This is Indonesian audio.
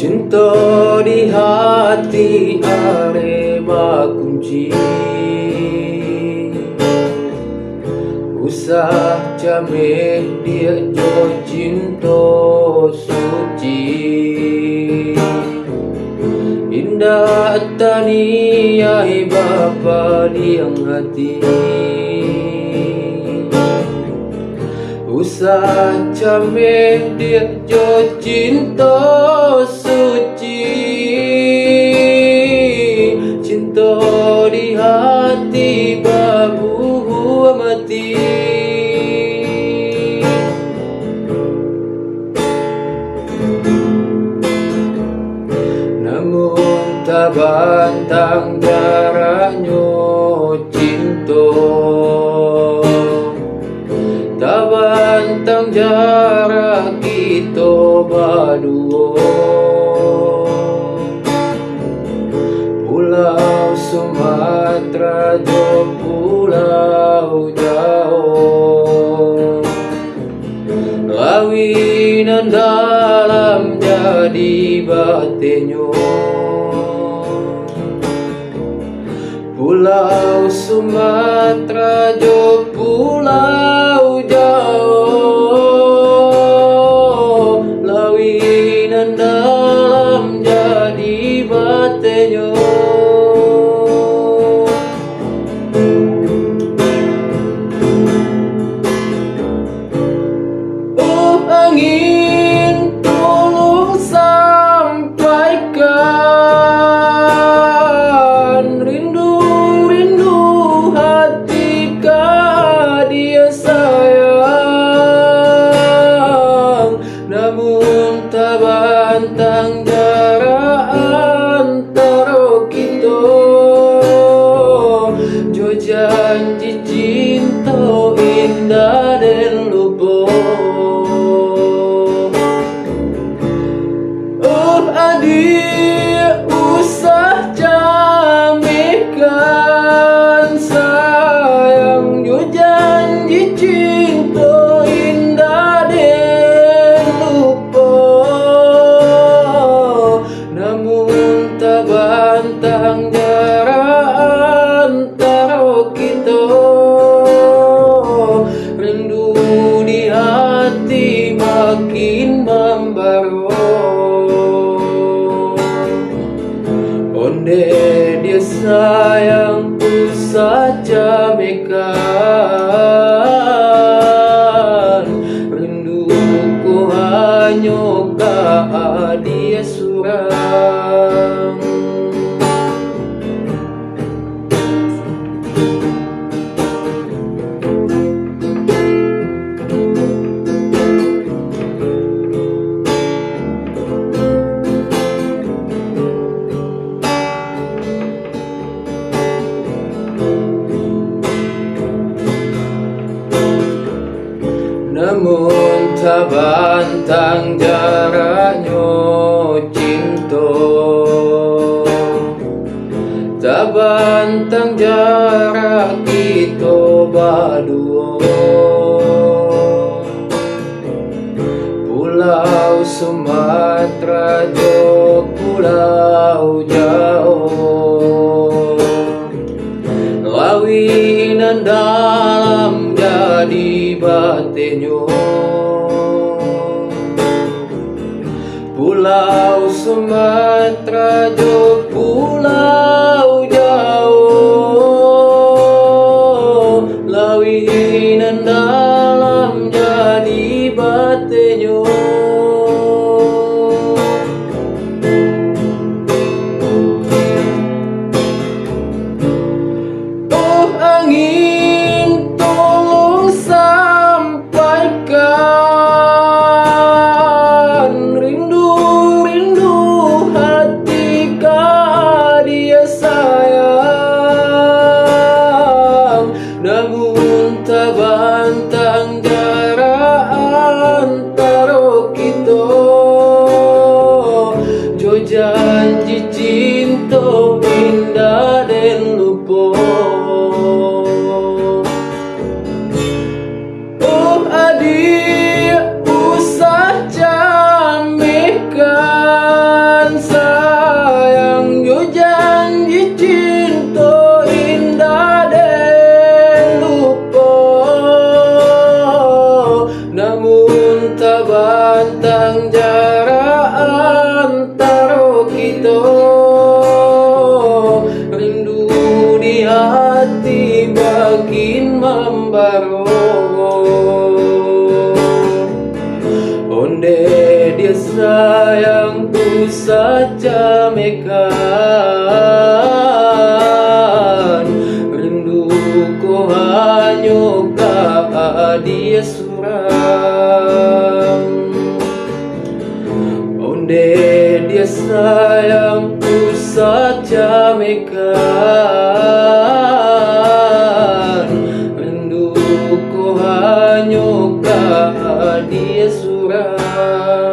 Cinta di hati are bakunci, usah jameh dia jo cinta suci. Indah tani ai bapa diang hati, usah jameh dia jo cinta suci. Cinta di hati babu mati, namun tak bantang jaraknya cinta, tak bantang jarak kita berdua. Pulau Sumatera jo pulau jauh, lawinan dalam jadi batinyo. Pulau Sumatera jo pulau jauh, lawinan dalam jadi batinyo. Angin tolong sampaikan rindu-rindu hati ke dia sayang, namun tak bantang jarak antara kita. Jo janji cinta indah dan lupa, adik usah jamaikan sayang, jo janji cinta indah dan lupa, namun tak bantang jarak antara kita. Rindu di hati makin membara, onde dia sayang usah jamaikan, rinduku hanya ke dia surang. Namun tak bantang jaraknya cinta, tak bantang jarak kita berdua. Pulau Sumatera jo pulau jauh, lawinan dalam jadi batinyo. Pulau Sumatera jo pulau jauh, lawinan dalam jadi batinyo. Angin tolong sampaikan rindu-rindu hati ke dia sayang, namun tak bantang jarak antara kita. pantang jarak antara kita, rindu di hati makin membara. Onde dia sayangku saja mekan, rinduku hanya ke dia suram. Onde dia sayangku saja mekan, rinduku hanya ke dia suram.